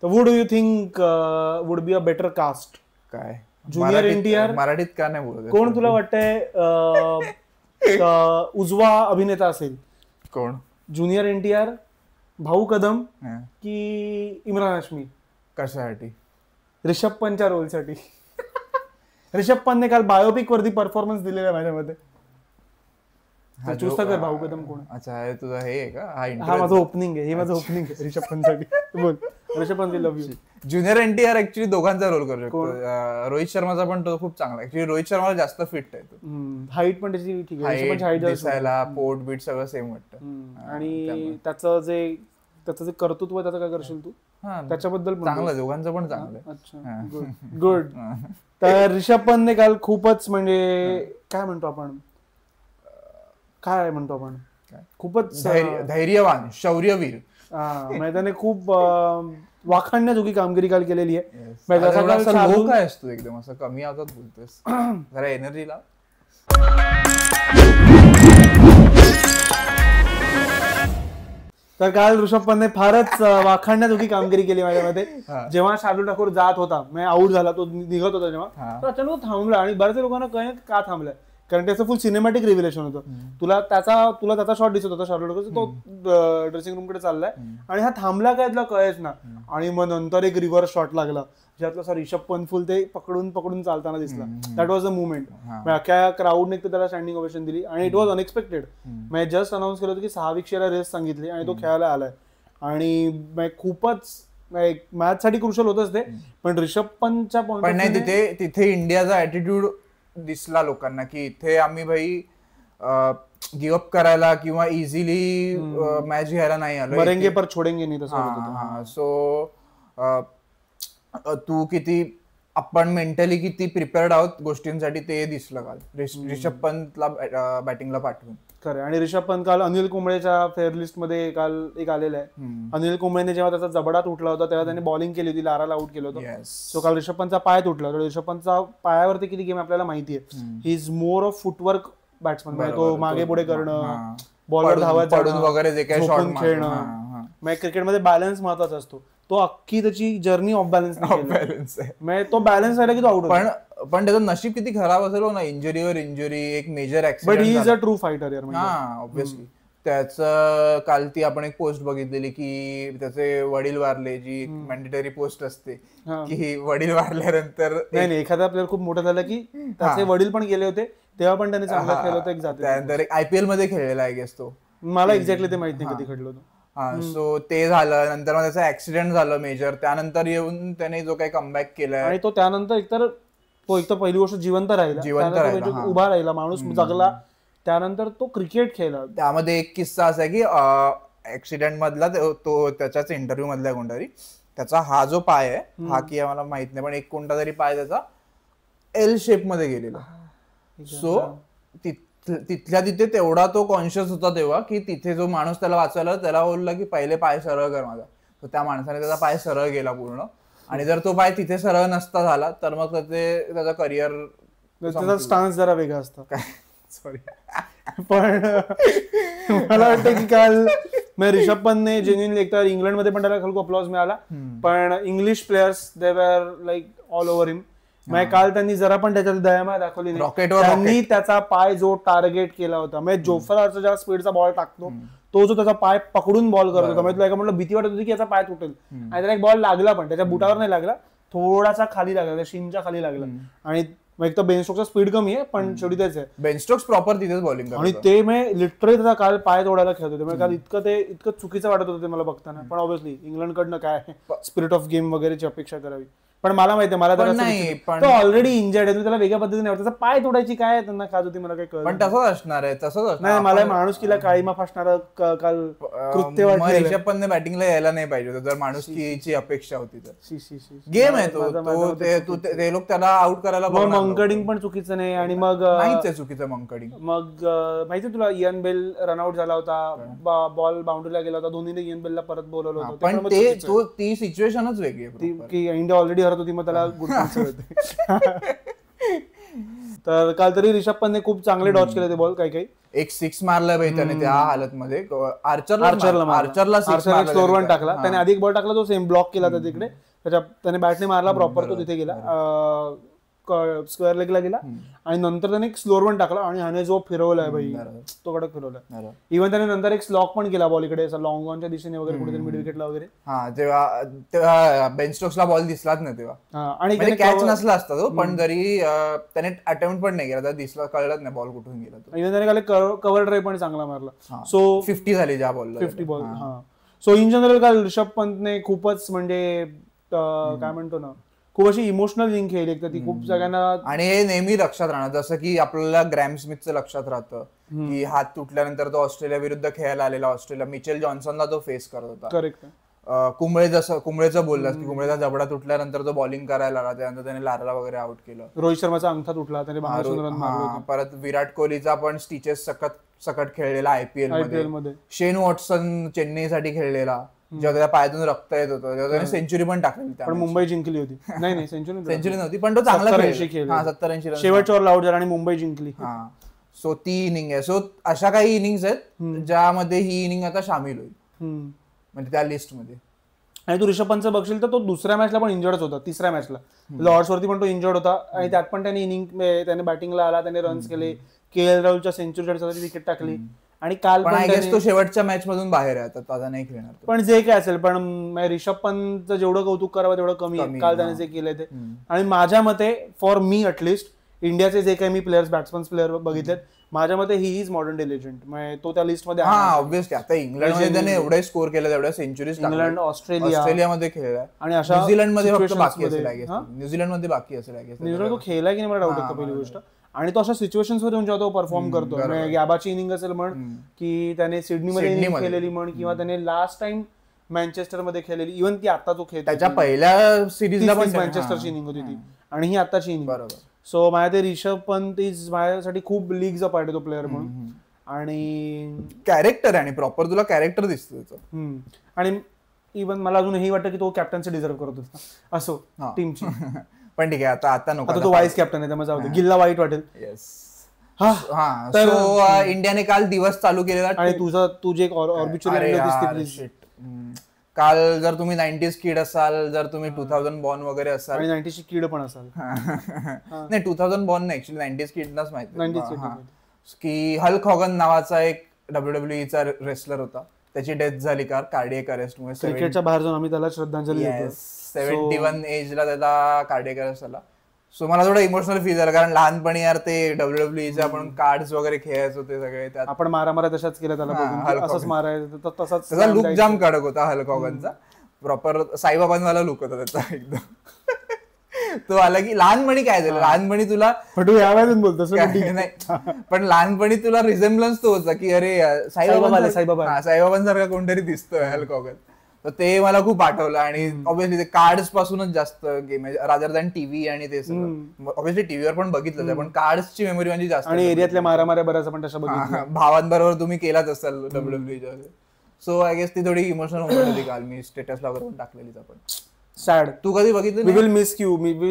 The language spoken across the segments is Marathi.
तर would you think would be a better cast? काय ज्युनियर एनटीआर मराठीत का नाही बोलत? कोण तुला वाटतंय उजवा अभिनेता असेल? कोण? ज्युनियर एनटीआर, भाऊ कदम हा. की इम्रान हाशमी? कशासाठी? रिषभ पंतच्या रोलसाठी. रिषभ पंतने काल बायोपिक वरती परफॉर्मन्स दिलेला आहे माझ्यामध्ये. चूज कर भाऊ कदम कोण? अच्छा, हे तुझं हे आहे का? हा माझं ओपनिंग आहे, हे माझं ओपनिंग आहे रिषभ पंतसाठी. बोल Rishabh Pant, love you. Junior NTR actually दोघांचा रोल करू शकतो. रोहित शर्माचा पण तो खूप चांगला. ऍक्च्युली रोहित शर्मा जास्त फिट आहे तो. हाईट पण त्याची ठीक आहे, हाईट दिसायला पोट बीट सगळं सेम वाटतं. आणि त्याचं जे कर्तृत्व त्याचं काय करशील तू? त्याच्याबद्दल चांगलं, दोघांचं पण चांगलं. अच्छा, गुड. तर रिषभ पंतने काल खूपच म्हणजे काय म्हणतो आपण खूपच धैर्यवान, शौर्यवीर. म्हणजे त्याने खूप वाखाणण्याजोगी कामगिरी काल केलेली आहे. काय असतो एकदम असं कमी आवाजात बोलतोस, जरा एनर्जी लाव. तर काल ऋषभ पंतने फारच वाखाणण्याजोगी कामगिरी केली माझ्यामध्ये. जेव्हा शार्दुल ठाकूर जात होता, म्हणजे आऊट झाला, तो निघत होता जेव्हा, तर अचानक थांबला. आणि बऱ्याच लोकांना कळत का थांबलाय, कारण त्याचं फुल सिनेमॅटिक रिव्हिलेशन होतं. तुला त्याचा शॉट दिसत होता शार्दुल ठाकूर, तो ड्रेसिंग रूम कडे चाललाय आणि हा थांबला काय तुला कळेच ना. आणि मग नंतर एक रिव्हर्स शॉट लागला ज्यातला रिषभ पंत फुल ते पकडून चालताना दिसला. That was the movement. अख्ख्या क्राऊडने त्याला स्टँडिंग ओवेशन दिली आणि it was unexpected. Me just announce केलं होतं की 6 विकेटला रेस सांगितली आणि तो खेळायला आलाय. आणि खूपच मॅच साठी क्रुशल होतच ते. पण ऋषभ पंतच्या पण नाही, तिथे इंडियाचा ऍटिट्यूड दिसला लोकांना की इथे आम्ही भाई गिव्हअप करायला किंवा इझिली मॅच घ्यायला नाही आलो. मरेंगे पर छोडेंगे नाही तसं. सो तू किती आपण मेंटली किती प्रिपेअर्ड आहोत गोष्टींसाठी ते दिसलं काल रिषभ पंतला बॅटिंगला पाठवून. खरं. आणि रिषभ पंत काल अनिल कुंबळेच्या फेअर लिस्ट मध्ये काल एक आलेला आहे. अनिल कुंबळेने जेव्हा त्याचा जबडा तुटला होता तेव्हा त्याने बॉलिंग केली होती, लाराला आउट केलं होतं. सो काल ऋषभ पंतचा पाय तुटला होता. ऋषभ पंतचा पायावरती किती गेम आपल्याला माहिती आहे. He is more of footwork batsman. म्हणजे तो मागे पुढे करणं, बॉलर धावत वगैरे जे काही शॉट खेळणं. क्रिकेटमध्ये बॅलन्स महत्वाचा असतो. तो अख्खी त्याची जर्नी ऑफ बॅलन्स आहे. तो बॅलन्स राहिला की तो आउट. पण त्याचं नशीब किती खराब असेल ना, इंजुरीवर इंजुरी, एक major accident. But he is a true fighter यार. ऑब्व्हियसली. त्याचं काल ती आपण एक पोस्ट बघितलेली की त्याचे वडील वारले, जी मॅन्डेटरी पोस्ट असते की वडील वारल्यानंतर नाही, एखादा प्लेअर खूप मोठा झाला की त्याचे वडील पण गेले होते तेव्हा पण त्याने चांगला खेळलं होतं. त्यानंतर एक IPL मध्ये खेळलेला आहे गेस तो. मला एक्झॅक्टली ते माहित नाही कधी घडलं होतं. सो ते झालं. नंतर मग त्याचं ऍक्सिडेंट झालं मेजर. त्यानंतर येऊन त्याने जो काही कमबॅक केलाय आणि तो त्यानंतर एकतर पहिली गोष्ट जिवंत राहिला, उभा राहिला, माणूस जगला. त्यानंतर तो क्रिकेट खेळला. त्यामध्ये एक किस्सा असा आहे की ऍक्सिडेंट मधला तो त्याच्याच इंटरव्ह्यू मधला कोणतरी त्याचा हा जो पाय आहे, हा की आम्हाला माहित नाही, पण एक कोणता तरी पाय त्याचा L शेप मध्ये गेलेला. सो तिथल्या तिथे तेवढा तो कॉन्शियस होता तेव्हा की तिथे जो माणूस त्याला वाचवला त्याला बोलला की पहिले पाय सरळ कर माझा. तर त्या माणसाने त्याचा पाय सरळ गेला पूर्ण. आणि जर तो पाय तिथे सरळ नसता झाला तर मग त्याचा करिअर, त्याचा स्टान्स जरा वेगळा असतो. सॉरी. पण मला वाटतं की काल ऋषभ पंतने जेन्युइनली एकतर इंग्लंडमध्ये पण त्याला खूप अप्लॉज मिळाला. पण इंग्लिश प्लेयर्स दे वर लाईक ऑल ओव्हर हिम. काल त्यांनी जरा पण त्याच्यात दयामाया दाखवली नाही. त्यांनी त्याचा पाय जो टार्गेट केला होता, म्हणजे जोफ्रा आर्चर जेव्हा स्पीडचा बॉल टाकतो तो जो त्याचा पाय पकडून बॉल करत होता, म्हणजे तुला म्हटलं भीती वाटत होती की याचा पाय तुटेल. आणि त्याला एक बॉल लागला पण त्याच्या बुटावर नाही लागला, थोडासा खाली लागला, त्या शिनच्या खाली लागला. आणि एक तर बेन स्टोक्सचा स्पीड कमी आहे पण शेवटी तेच आहे. बेन स्टोक्स प्रॉपर तिथेच बॉलिंग आणि ते मी लिटरली त्याचा काल पाय तोडायला खेळत होते. काल इतकं चुकीचं वाटत होतं ते मला बघताना. पण ऑब्व्हियसली इंग्लंडकडनं काय स्पिरिट ऑफ गेम वगैरेची अपेक्षा करावी. पण मला माहिती आहे, मला तो ऑलरेडी इंजर्ड आहे, त्याला वेगळ्या पद्धतीने त्याचा पाय तोडायची काय त्यांना खात होती मला काही कळलं. पण तसंच असणार आहे, तसंच नाही. मला माणुसकीला काळीमा फासणारं काल कृत्य वाटलं. ऋषभ पंतने बॅटिंगला यायला नाही पाहिजे होतं जर माणुसकीची अपेक्षा होती तर. गेम आहे तो, ते लोक त्याला आउट करायला. मंकडिंग पण चुकीचं नाही. आणि मग नाहीच चुकीचं मंकडिंग. मग माहिती तुला इयन बेल रनआउट झाला होता, बॉल बाउंड्रीला गेला होता, धोनीने इयन बेलला परत बोलवलं होतं. पण ती सिच्युएशनच वेगळी आहे की इंडिया ऑलरेडी होती, मग त्याला गुड. तर काल तरी रिषभ पंतने खूप चांगले डॉच केले ते बॉल काही एक 6 मारला भाई त्याने त्या हालत मध्ये आर्चरला स्लोअर वन टाकला त्याने आधी एक बॉल टाकला तो सेम ब्लॉक केला होता तिकडे त्याने बॅटने मारला प्रॉपर तो तिथे गेला स्क्वेअर लेगला गेला आणि नंतर त्याने एक स्लोअर वन टाकला आणि ह्याने जो फिरवलाय भाई तो कडक फिरवलाय इव्हन त्याने नंतर एक स्लॉक पण केला बॉल इकडे लॉंग ऑनच्या दिशेने वगैरे कुठेतरी मिड विकेटला वगैरे तेव्हा बेन स्टोक्सला बॉल दिसलाच नाही तेव्हा आणि कॅच नसला असता तो पण जरी त्याने अटेम्प्ट पण नाही केला दिसला कळलंच नाही बॉल कुठून गेला तो इव्हन त्याने काल कव्हर ड्राईव्ह पण चांगला मारला सो 50 झाली ज्या ball 50 ball so in general काल ऋषभ पंतने खूपच म्हणजे काय म्हणतो ना खूप अशी इमोशनल इनिंग खेळली एक तर ती खूप सगळ्यांना आणि हे नेहमी लक्षात राहणार जसं की आपल्याला ग्रॅम स्मिथचं लक्षात राहतं की हात तुटल्यानंतर तो ऑस्ट्रेलिया विरुद्ध खेळायला आलेला ऑस्ट्रेलिया मिचेल जॉन्सनला तो फेस करत होता करेक्ट कुंबळेचं बोललास की कुंबळेचा जबडा तुटल्यानंतर तो बॉलिंग करायला आला त्यानंतर त्याने लारला वगैरे आउट केलं रोहित शर्माचा अंगठा तुटला त्याने परत विराट कोहलीचा पण स्टिचेस सकट खेळलेला आयपीएल मध्ये शेन वॉटसन चेन्नईसाठी खेळलेला जेव्हा त्याच्या पायातून रक्त येत होतं तेव्हा त्याने सेंचुरी पण टाकली पण मुंबई जिंकली होती नाही सेंचुरी नव्हती पण तो चांगला 70-80 शेवटच्या ओव्हरला आउट झाला आणि मुंबई जिंकली सो ती इनिंग आहे सो अशा काही इनिंग्स आहेत ज्यामध्ये ही इनिंग आता सामील होईल म्हणजे त्या लिस्ट मध्ये आणि तू ऋषभ पंतचं बघशील तर तो दुसऱ्या मॅचला पण इंजर्ड होता तिसऱ्या मॅचला लॉर्ड्स वरती पण तो इंजर्ड होता आणि त्यात पण त्याने इनिंग त्याने बॅटिंगला आला त्याने रन्स केले के.एल. राहुलच्या सेंचुरी विकेट टाकली आणि काल पण तो शेवटच्या मॅच मधून बाहेर आहे आता नाही खेळणार पण जे काय असेल पण ऋषभ पंतचं जेवढं कौतुक करावं तेवढं कमी आहे काल त्याने जे केलंय ते आणि माझ्या मते फॉर मी अटलिस्ट इंडियाचे जे काही मी प्लेयर्स बॅट्समन प्लेअर बघितलेत माझ्या मते he is modern day legend तो त्या लिस्ट मध्ये ऑब्व्हियसली आता इंग्लंडमध्ये त्याने एवढे स्कोर केले तेवढ्या सेंचुरीज इंग्लंड ऑस्ट्रेलियामध्ये खेळलाय आणि अशा न्यूझीलंडमध्ये फक्त बाकी असेल न्यूझीलंडमध्ये बाकी असेल न्यूझीलंड तो खेळलाय की नाही मला डाऊट आहे पहिली गोष्ट आणि तो अशा सिच्युएशन्स वर जेव्हा तो परफॉर्म करतो गॅबाची इनिंग असेल म्हण की त्याने सिडनीमध्ये इनिंग खेळलेली म्हण किंवा त्याने लास्ट टाइम मँचेस्टर मध्ये खेळलेली इव्हन ती आता तो खेळ त्याच्या पहिल्या सिरीजला पण मँचेस्टरची इनिंग होती ती आणि ही आताची इनिंग बरोबर सो माझ्या ते ऋषभ पंत इज माझ्यासाठी खूप लीगचा पार्ट आहे तो प्लेअर म्हणून आणि कॅरेक्टर आणि प्रॉपर तुला कॅरेक्टर दिसतं त्याचं आणि इव्हन मला अजून हे वाटतं की तो कॅप्टन्सी डिझर्व करत होता असो टीमची पण ठीक आहे आता नको तो वाईस कॅप्टन आहे त्यामुळे जाऊ दे गिलला वाईट वाटेल तर इंडियाने काल दिवस चालू केलेला आणि तुझे ऑर्बिच्युअरी काल जर तुम्ही 90s किड असाल जर तुम्ही 2000 बॉर्न वगैरे असाल आणि 90s किड पण असाल नाही 2000 बॉर्न नाही ऍक्च्युअली 90s किडनाच माहिती की हल्क हॉगन नावाचा एक WWE चा रेसलर होता त्याची डेथ झाली कार्डियक अरेस्ट मुळे क्रिकेटच्या बाहेर जाऊन आम्ही त्याला श्रद्धांजली देतो 71 एजला त्याला कार्डियक अरेस्ट झाला सो मला थोडं इमोशनल फील झालं कारण लहानपणी यार ते WWE आपण कार्ड्स वगैरे खेळायचो ते सगळे त्यात आपण मारा तशाच केल्या त्याला असंच मारायचं तसाच त्याचा लुक जाम कडक होता हल्क हॉगनचा प्रॉपर साईबाबांवाला लुक होता त्याचा एकदम तो आला की लहानपणी काय झालं लहानपणी तुला बोलतो नाही पण लहानपणी तुला रिझेम्बलन्स तो होता की अरे साईबाबांसारखा कोणतरी दिसतोय हल्क हॉगन तर ते मला खूप आठवलं आणि ऑब्व्हियसली ते कार्ड्स पासूनच जास्त गेम आहे रादर दॅन टीव्ही आणि ते सगळं ऑब्व्हियसली टीव्हीवर पण बघितलं पण कार्ड्सची मेमरी म्हणजे जास्त आणि एरियातल्या मारामाऱ्या बऱ्याच आपण तशा बघितल्या भावांबरोबर तुम्ही केलाच असाल WWE सो आय गेस ती थोडी इमोशनल मोमेंट होती काल मी स्टेटसला वगैरे पण टाकलेलीच आपण सॅड तू कधी बघितलं we will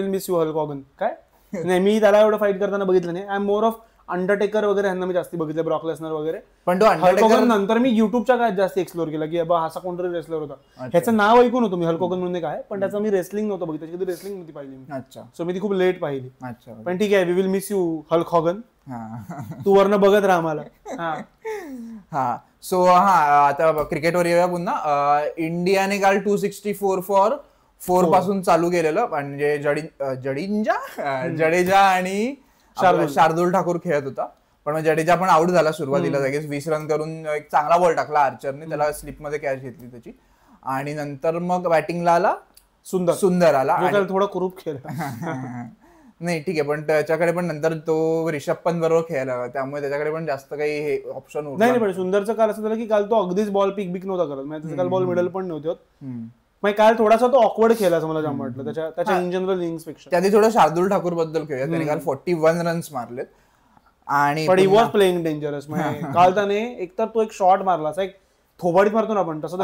miss you Hulk Hogan काय नाही मी त्याला एवढं फाईट करताना बघितलं नाही I am more of Undertaker वगैरे यांना मी जास्त बघितलं ब्रॉक लेसनर वगैरे पण तो हल्क हॉगन नंतर मी युट्यूबच्या काय जास्त एक्सप्लोर केला की बाबा असा कोणतरी रेसलर होता ह्याचं नाव ऐकून होतो मी हल्क हॉगन म्हणून काय पण त्याचं मी रेसलिंग नव्हतं बघितलं त्याची रेसलिंग नव्हती पाहिली मी अच्छा सो मी ती खूप लेट पाहिली अच्छा पण ठीक आहे we will miss you Hulk Hogan तू वरनं बघत राहा मला हा सो आता क्रिकेटवर येऊया पुन्हा इंडियाने काल 264 फॉर 4 पासून चालू केलेलं म्हणजे जडेजा आणि शार्दुल ठाकूर खेळत होता पण जडेजा पण आउट झाला सुरुवातीला लगेच 20 रन करून एक चांगला बॉल टाकला आर्चरने त्याला स्लिप मध्ये कॅच घेतली त्याची आणि नंतर मग बॅटिंगला आला सुंदर आला थोडा कुरूप खेळला नाही ठीक आहे पण त्याच्याकडे पण नंतर तो ऋषभ पंत बरोबर खेळायला त्यामुळे त्याच्याकडे पण जास्त काही हे ऑप्शन नाही पण सुंदरचं काल असं झालं की काल तो अगदीच बॉल पिक नव्हता करत म्हणजे काल बॉल मिडल पण नव्हते होत काल थोडासा तो ऑकवर्ड खेळला असं मला जाम वाटलं त्याच्या इन जनरल इनिंग्स पेक्षा त्याने थोडं शार्दुल ठाकूर बद्दल खेळूया त्याने काल 41 रन्स मारलेत आणि पण ही वॉज प्लेइंग डेंजरस काल त्याने एकतर तो एक शॉट मारला असा एक थोबाडीत मारतो ना आपण तसं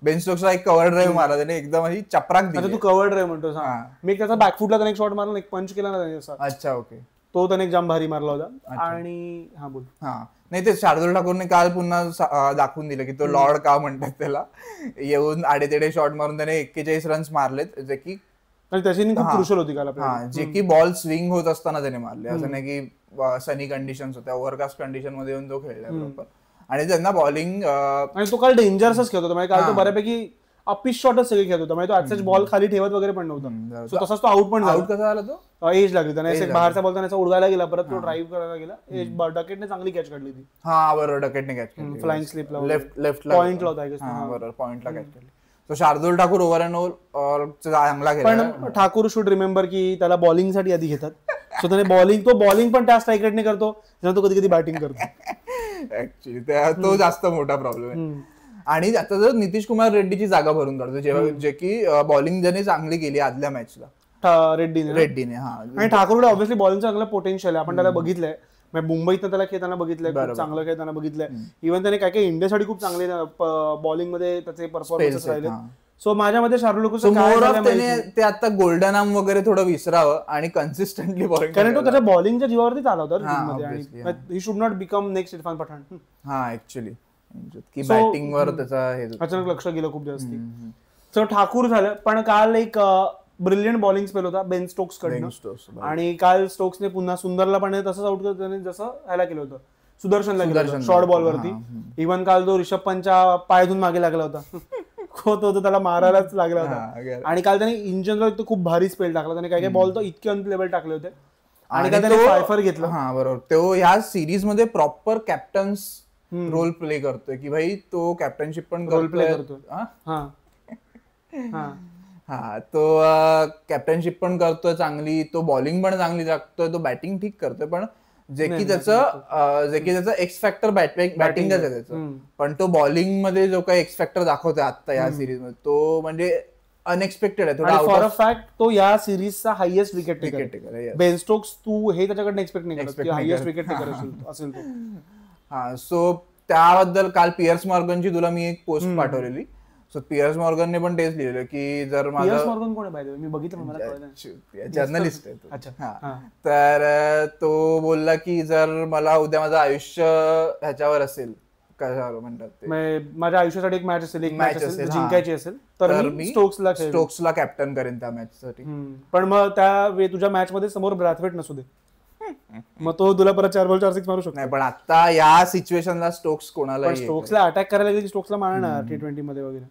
बेन स्टोक्सला एक कव्हर ड्राईव्ह मारला त्याने एकदम चपराक दिली तू कव्हर ड्राईव्ह म्हणतो मी त्याचा बॅकफुटला त्याने एक शॉट मारला एक पंच केला ना त्याने अच्छा ओके तो त्याने एक जाम भारी मारला होता. आणि हा बोल. नाही, ते शार्दुल ठाकूरने काल पुन्हा दाखवून दिलं की तो लॉर्ड का म्हणतात त्याला. येऊन आडेतेडे शॉट मारून त्याने 41 रन्स मारलेत, जे की त्याची खूप क्रुशल होती काल. जे की बॉल स्विंग होत असताना त्याने मारले. असं नाही की सनी कंडिशन्स होत्या, ओव्हरकास्ट कंडिशन मध्ये येऊन तो खेळला बरोबर. आणि त्यांना बॉलिंग, आणि तो काल डेंजरसच खेळत होता. म्हणजे काल तो बऱ्यापैकी अपिश शॉटच सगळे खेळत होता. म्हणजे तो आजचा बॉल खाली ठेवत वगैरे पण नव्हता. तसाच तो आउट पण झाला. आउट कसा झाला तो? एज लागली त्याने, बाहेरचा बॉल त्याने उडवायला गेला, परत तो ड्राईव्ह करायला गेला. डकेटने चांगली कॅच काढली ती. हा बरोबर, डकेटने कॅच काढली, फ्लाइंग स्लिपला लेफ्ट पॉइंटला होता. बरोबर, पॉइंटला कॅच काढली. तो Shardul Thakur over and all चांगला खेळला. पण ठाकूर शुड रिमेंबर की त्याला बॉलिंग साठी आधी घेतात. सो त्याने बॉलिंग पण त्या स्ट्राईक रेटने करतो, जेव्हा तो कधी कधी बॅटिंग करतो. ऍक्च्युली तो जास्त मोठा प्रॉब्लेम आहे. आणि आता जर नितीश कुमार रेड्डीची जागा भरून काढतो, जे की बॉलिंग ज्याने चांगली केली आदल्या मॅचला, रेड्डीने. आणि ठाकूरकडे ऑब्व्हियसली बॉलिंगचं चांगलं पोटेन्शियल आहे. आपण त्याला बघितलंय, मुंबईत त्याला खेळताना बघितलंय, खूप चांगलं खेळताना बघितलंय. इव्हन त्याने काय इंडियासाठी खूप चांगले बॉलिंग मध्ये त्याचे परफॉर्मन्स राहिले. सो माझ्या मध्ये शार्दुल ते आता गोल्डन आर्म वगैरे थोडं विसरावं आणि कन्सिस्टंटली बॉलिंग, कारण तो त्याच्या बॉलिंगच्या जीवावरती चालला होता. He should not become next Irfan Pathan. हा ऍक्च्युली की बॅटिंग वर त्याचा अचानक लक्ष गेलं खूप जास्त. सो ठाकूर झालं. पण काल एक ब्रिलियंट बॉलिंग स्पेल होता बेन स्टोक्स कडनं. आणि काल स्टोक्सने पुन्हा सुंदरला पण तसंच आउट करत जसं ह्याला केलं होतं, सुदर्शनला केलं होतं शॉर्ट बॉल वरती. इव्हन काल तो ऋषभ पंतच्या पायातून मागे लागला होता, तो त्याला मारायलाच लागला होता. आणि काल त्याने इन जनरल खूप भारी स्पेल टाकला. त्याने काही बॉल तर इतके अनप्लेबल टाकले होते. आणि त्याने फायफर घेतलं. हा बरोबर, तो ह्या सिरीज मध्ये प्रॉपर कॅप्टन्स रोल प्ले करतोय, की भाई तो कॅप्टनशिप पण रोल प्ले करतोय. हा तो कॅप्टनशिप पण करतोय चांगली, तो बॉलिंग पण चांगली टाकतोय, तो बॅटिंग ठीक करतोय. पण जे की त्याचं एक्स फॅक्टर बॅटिंगच आहे त्याचं. पण तो बॉलिंग मध्ये जो काही एक्स फॅक्टर दाखवतोय आता या सिरीज मध्ये, तो म्हणजे अनएक्सपेक्टेड आहे थोडा. फॉर अ फॅक्ट तो या सिरीजचा हायएस्ट विकेट टेकर. बेन स्टोक्स तू हे त्याच्याकडनं एक्सपेक्ट नाही करत, हायएस्ट विकेट टेकर असेल तो. हा, सो त्याबद्दल काल पियर्स मॉर्गनची तुला मी एक पोस्ट पाठवलेली. सो पियर्स मॉर्गनने पण तेच लिहिलेलं की जर पियर्स मॉर्गन कोण आहे बाय, मी बघितलं, मला कळलं, जर्नलिस्ट आहे तो. तर तो बोलला की जर मला उद्या माझं आयुष्य ह्याच्यावर असेल, कशावर म्हणतात ते, माझ्या आयुष्यासाठी एक मॅच असेल, जिंकायची असेल, तर मी स्टोक्सला कॅप्टन करेन त्या मॅच साठी. पण मग त्या तुझ्या मॅच मध्ये समोर ब्रॅथवेट नसू दे, मग तो तुला परत 4 बॉल 4 6 मारू शकतो. नाही, पण आता या सिच्युएशनला स्टोक्स कोणाला, स्टोक्सला अटॅक करायला गेली, स्टोक्सला मारणार T20 मध्ये वगैरे.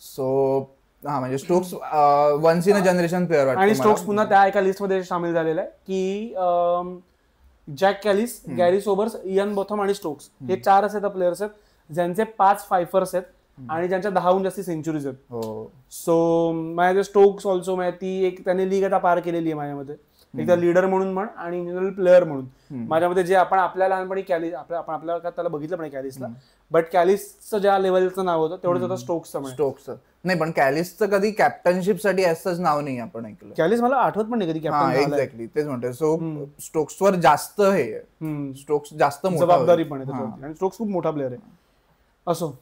सो म्हणजे Stokes once in a generation player वाटतं. आणि स्टोक्स पुन्हा त्या एका लिस्ट मध्ये सामील झालेला आहे की Jack Kallis, Garry Sobers, Ian Botham आणि स्टोक्स हे 4 असे प्लेयर्स आहेत ज्यांचे 5 फायफर्स आहेत आणि ज्यांच्या 10हून जास्ती सेंचुरीज आहेत. सो माझ्या स्टोक्स ऑल्सो ती एक त्याने लीग आता पार केलेली आहे माझ्यामध्ये, एकदा लीडर म्हणून म्हण आणि इंडिव्हिज्युअल प्लेअर म्हणून. माझ्यामध्ये जे आपण आपल्या लहानपणी कॅलिस, आपण आपल्याला त्याला बघितलं पण कॅलिसला, बट कॅलिसचं ज्या लेवलचं नाव होतं तेवढंच आता स्टोक्सचं नाही. पण कॅलिसचं कधी कॅप्टनशिप साठी असंच नाव नाही आपण ऐकलं. कॅलिस मला आठवत पण नाही कधी कॅप्टन. एक्झॅक्टली तेच म्हणतोय. सो स्टोक्सवर जास्त हे स्टोक्स जास्त जबाबदारी पण आहे आणि स्टोक्स खूप मोठा प्लेअर आहे. असो,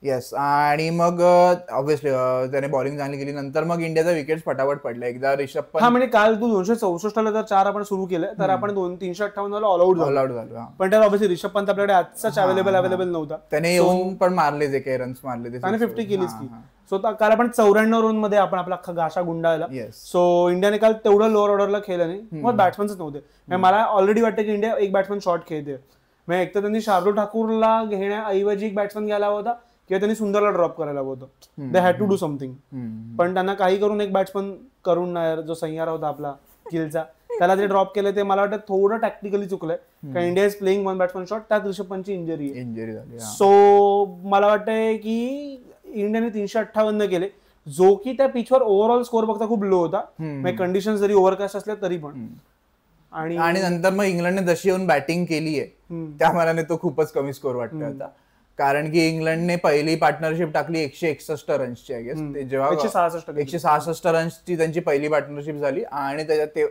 येस. आणि मग ऑब्व्हियसली त्याने बॉलिंग चांगली केली. नंतर मग इंडियाचा विकेट फटाफट पडला. एकदा ऋषभ पंत, म्हणजे काल तू 264ला जर 4 आपण सुरू केलं तर आपण 358 ऑल आउट झालो. पण त्याला ऑब्व्हियसली ऋषभ पंत आपल्याकडे आजचाच अवेलेबल नव्हता. त्याने येऊन पण मारले जे काही रन्स मारले त्याने 50 केलीच की. सो काल आपण 94 रन मध्ये आपण आपला गाशा गुंडाळला. सो इंडियाने काल तेवढं लोअर ऑर्डरला खेळलं नाही, मग बॅट्समनच नव्हते. मला ऑलरेडी वाटतं की इंडिया एक बॅट्समन शॉर्ट खेळते. म्हणजे एक तर त्यांनी शार्दुल ठाकूरला घेण्याऐवजी एक बॅट्समन घ्यायला होता किंवा त्यांनी सुंदरला ड्रॉप करायला होतं. They had to do something. पण त्यांना काही करून एक बॅट्समन करुण नायर जो सह्यारा होता आपला गिलचा, त्याला जे ड्रॉप केलं ते मला वाटतं थोडं टॅक्टिकली चुकलंय. कारण India is playing 1 batsman shot, त्यात ऋषभ पंतची इंजरी झाली. सो मला वाटतंय की इंडियाने 358 केले, जो की त्या पिचवर ओव्हरऑल स्कोर बघता खूप लो होता. कंडिशन जरी ओव्हरकास्ट असल्या तरी पण. आणि नंतर मग इंग्लंडने जशी येऊन बॅटिंग केली आहे त्या मनाने तो खूपच कमी स्कोर वाटतोय आता. कारण की इंग्लंडने पहिली पार्टनरशिप टाकली 161 रन्सची, आय गेस. जेव्हा 166 रन्सची त्यांची पहिली पार्टनरशिप झाली आणि त्याच्यात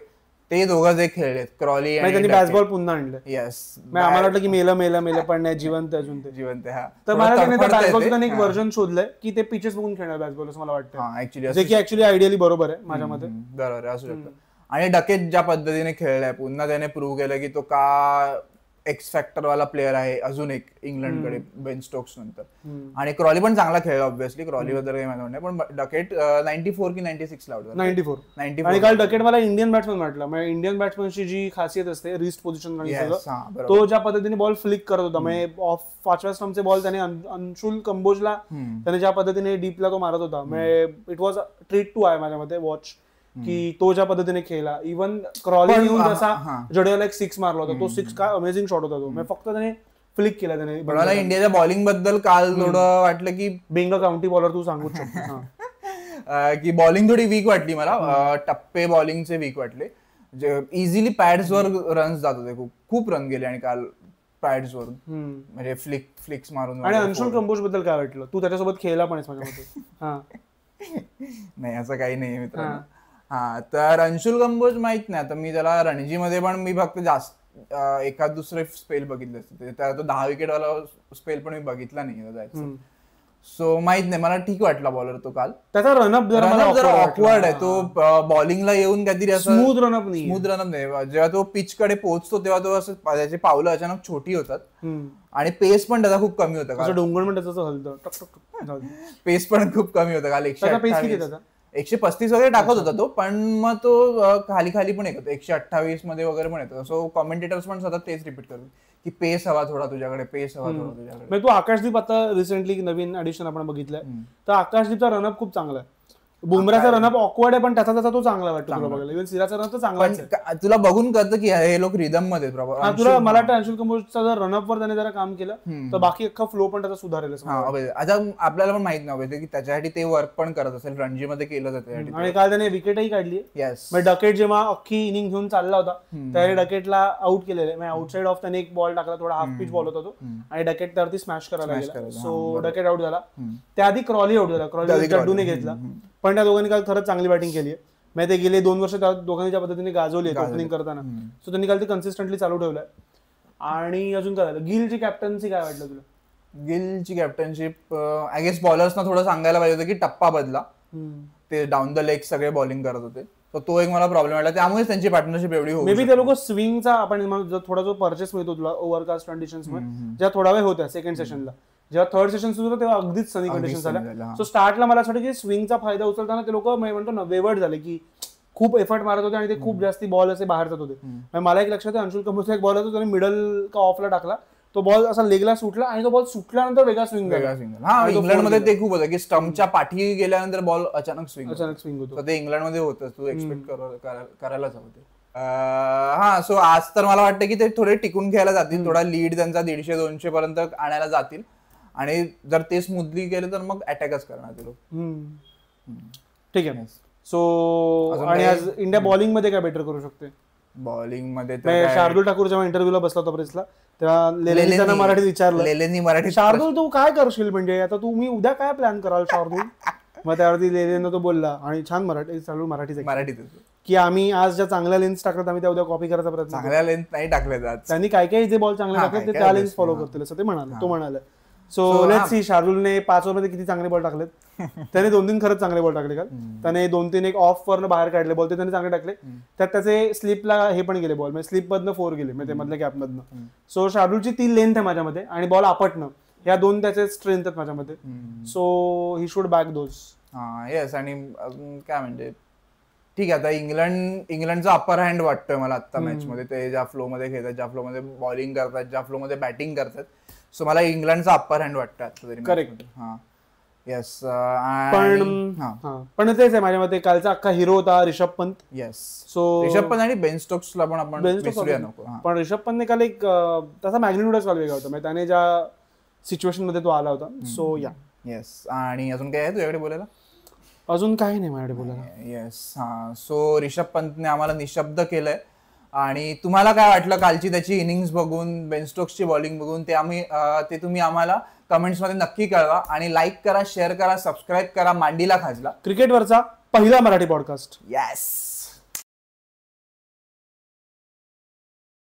ते दोघं जे खेळलेत, क्रॉली आणि त्यांनी बॅसबॉल पुन्हा आणलं. येस, आम्हाला वाटलं की मेलं पण नाही, जिवंत अजून ते जिवंत. हा, तर मला त्यांनी बॅसबॉलचं एक व्हर्जन शोधलंय की ते पिचेस बघून खेळणार बॅसबॉल, असं मला वाटतं. जे की ऍक्च्युली आयडियली बरोबर आहे माझ्या मते. बरोबर असू शकतं. आणि डकेट ज्या पद्धतीने खेळलाय पुन्हा त्याने प्रूव्ह केलं की तो का एक्स फॅक्टर वाला प्लेअर आहे अजून एक इंग्लंडकडे बेन स्टोक्स नंतर. आणि क्रॉली पण चांगला खेळला ऑब्व्हियसली, क्रॉली बद्दल काही माहिती नाही, पण डकेट 94 की 96 लावला. 94. आणि काल डकेट मला इंडियन बॅट्समन वाटला. म्हणजे इंडियन बॅट्समनची जी खासियत असते रिस्ट पोझिशन, तो ज्या पद्धतीने बॉल फ्लिक करत होता, म्हणजे ऑफ 5व्या स्टंपचे बॉल त्याने अंशुल कंबोजला त्याने ज्या पद्धतीने डीपला तो मारत होता, म्हणजे इट वॉज ट्रीट टू आहे माझ्या मते वॉच, की तो ज्या पद्धतीने खेळला. इव्हन क्रॉली येऊन जसा जडेजाला एक 6 मारला होता, तो 6 काय अमेझिंग शॉट होता तो, फक्त त्याने फ्लिक केला त्याने. मला इंडियाच्या बॉलिंग बद्दल काल थोडं वाटलं की बिंग अ काउंटी बॉलर तू सांगू शकतो की बॉलिंग थोडी वीक वाटली मला, टप्पे बॉलिंगचे वीक वाटले, इझिली पॅड्सवर रन्स जात होते, खूप रन गेले आणि काल पॅड्स वरून, म्हणजे फ्लिक्स मारून. आणि अंशुल कंबोज बद्दल काय वाटलं, तू त्याच्यासोबत खेळला पण माझ्या मते? नाही असं काही नाही मित्रांनो. हा, तर अंशुल कंबोज माहित नाही, आता मी त्याला रणजीमध्ये पण मी फक्त जास्त एखाद दुसरे स्पेल बघितले असते, त्याला तो 10 विकेट वाला स्पेल पण मी बघितला नाही जायचं. सो माहित नाही, मला ठीक वाटला बॉलर तो काल. त्याचा रनअप जरा ऑकवर्ड आहे, तो बॉलिंगला येऊन काहीतरी असं स्मूथ रनअप नाही. जेव्हा तो पिच कडे पोहोचतो तेव्हा तो असं त्याची पावलं अचानक छोटी होतात आणि पेस पण त्याचा खूप कमी होता. डोंगर पण त्याचं हलतं, पेस पण खूप कमी होता काल. 135 वगैरे टाकत होता तो, पण मग तो खाली पण येत होता 128 मध्ये वगैरे पण येतो. सो कॉमेंटेटर्स पण सतत तेच रिपीट करतात की पेस हवा थोडा तुझ्याकडे, पेस हवा थोडा तुझ्याकडे. तू आकाशदीप आता रिसेंटली नवीन ऍडिशन आपण बघितलंय, तर आकाशदीपचा रनअप खूप चांगला आहे. बुमराचा रनअप ऑकवर्ड आहे पण त्याचा तो चांगला वाटतो तुला बघायला. इव्हन सिराजचा रनअप तर चांगला, तुला बघून कळतं की हे लोक रिदम मध्ये. तुला मला वाटतं अंशुल कंबोजचा जर रनअप वर त्याने जरा काम केलं तर बाकी अख्खा फ्लो पण त्याचा सुधारेल. आता आपल्याला पण माहित नव्हतं की त्याच्यासाठी ते वर्क पण करत असेल, रणजी मध्ये केलं जातं. आणि काल त्याने विकेटही काढली. डकेट जेव्हा अख्खी इनिंग घेऊन चालला होता त्याने डकेटला आउट केलेलं, आउटसाइड ऑफ त्याने एक बॉल टाकला, थोडा हाफ पिच बॉल होता तो, आणि डकेट त्यावरती स्मॅश करायला गेला. सो डकेट आउट झाला. त्याआधी क्रॉली आउट झाला, क्रॉली जड्डूने घेतला. पण त्या दोघांनी काल खरंच चांगली बॅटिंग केली आहे. म्हणजे ते गेले 2 वर्ष त्या दोघांनी ज्या पद्धतीने गाजवली ओपनिंग करताना, सो त्यांनी काल ते कन्सिस्टंटली चालू ठेवलंय. आणि अजून काय झालं, गिलची कॅप्टन्सी काय वाटलं तुला? गिलची कॅप्टनशिप आय गेस बॉलर्सना थोडं सांगायला पाहिजे होतं की टप्पा बदला, ते डाऊन द लेग सगळे बॉलिंग करत होते, तो एक मला प्रॉब्लेम वाटला. त्यामुळेच त्यांची पार्टनरशिप एवढी होती. मे बी ते लोक स्विंगचा आपण थोडा जो पर्चेस मिळतो तुला ओव्हरकास्ट कंडिशन्स मध्ये, ज्या थोडा वेळ होत्या सेकंड सेशनला, जेव्हा थर्ड सेशन सुरू होतं तेव्हा अगदीच सनी कंडिशन झाल्या. सो स्टार्टला मला असं वाटतं की स्विंगचा फायदा उचलताना ते लोक म्हणतो ना वेवर्ड झाले, की खूप एफर्ट मारत होते आणि ते खूप जास्ती बॉल असे बाहेर जात होते. मला एक लक्षात आहे, अंशुल कंबोजचा एक बॉल होता त्याने मिडल का ऑफला टाकला, तो बॉल असा लेगला सुटला आणि तो बॉल सुटल्यानंतर वेगळा स्विंग झाला. इंग्लंडमध्ये ते खूप होतं की स्टंपच्या पाठी गेल्यानंतर बॉल अचानक स्विंग होतो. ते इंग्लंडमध्ये होतं, तू एक्सपेक्ट करायलाच हवं. हा, सो आज तर मला वाटतं की ते थोडे टिकून घ्यायला जातील, थोडा लीड त्यांचा 150-200 पर्यंत आणायला जातील, आणि जर ते स्मूथली गेले तर मग अटॅकच करणार ते लोक. ठीक आहे. सो आणि आज इंडिया बॉलिंग मध्ये काय बेटर करू शकते? बॉलिंग मध्ये शार्दुल ठाकूर जेव्हा इंटरव्ह्यूला बसला होता प्रेसला, तेव्हा लेलेनी मराठीत विचारलं, लेलेनी मराठी, शार्दुल तू काय करशील, म्हणजे आता तुम्ही उद्या काय प्लॅन कराल शार्दुल? मग त्यावरती लेलेनं तो बोलला, आणि छान मराठीत की आम्ही आज ज्या चांगल्या लेन्स टाकतात आम्ही त्या उद्या कॉपी करायचा प्रयत्न. चांगल्या लेन्स नाही टाकले जात, त्यांनी काय जे बॉल चांगले टाकले ते त्या लेन्स फॉलो करतील असं ते म्हणाले. तो म्हणाले. सो लेट्स सी शार्दुलने 5 ओव्हरमध्ये किती चांगले बॉल टाकलेत. त्याने 2-3 खरंच चांगले बॉल टाकले काल. त्याने 2-3 एक ऑफ वरनं बाहेर काढले बॉल, ते त्यांनी चांगले टाकले. त्यात त्याचे स्लिपला हे पण गेले बॉल, म्हणजे स्लिप मधनं 4 गेले, म्हणजे मधल्या गॅप मधनं. सो शार्दुलची ती लेंथ आहे माझ्यामध्ये, आणि बॉल आपटणं, ह्या 2 त्याचे स्ट्रेंथ आहेत माझ्यामध्ये. So he should back those. Yes. आणि काय म्हणजे ठीक आहे, आता इंग्लंडचा अप्पर हँड वाटतोय मला आता मॅच मध्ये. ते ज्या फ्लो मध्ये खेळतात, ज्या फ्लो मध्ये बॉलिंग करतात, ज्या फ्लो मध्ये बॅटिंग करतात, सो मला इंग्लंडचा अप्पर हँड वाटतं आता तरी. करेक्ट. हा, येस. पण तेच आहे माझ्या मते, कालचा अख्खा हिरो होता रिषभ पंत. येस. सो रिषभ पंत आणि बेन स्टोक्सला पण आपण विसरूया नको. पण रिषभ पंतने काल एक त्याचा मॅग्निट्यूडच काल वेगळा होता, म्हणजे त्याने ज्या सिच्युएशन मध्ये तो आला होता. सो या. येस. आणि अजून काय आहे तुझ्याकडे बोलायला? अजून काही नाही माझ्याकडे बोलायला. येस. हा, सो रिषभ पंतने आम्हाला निशब्द केलंय. आणि तुम्हाला काय वाटलं कालची त्याची इनिंग्स बघून, बेन स्टोक्सची बॉलिंग बघून, ते तुम्ही आम्हाला कमेंट्स मध्ये नक्की कळवा. आणि लाईक करा, शेअर करा, सबस्क्राईब करा मांडीला खाजला, क्रिकेटवरचा पहिला मराठी पॉडकास्ट. येस.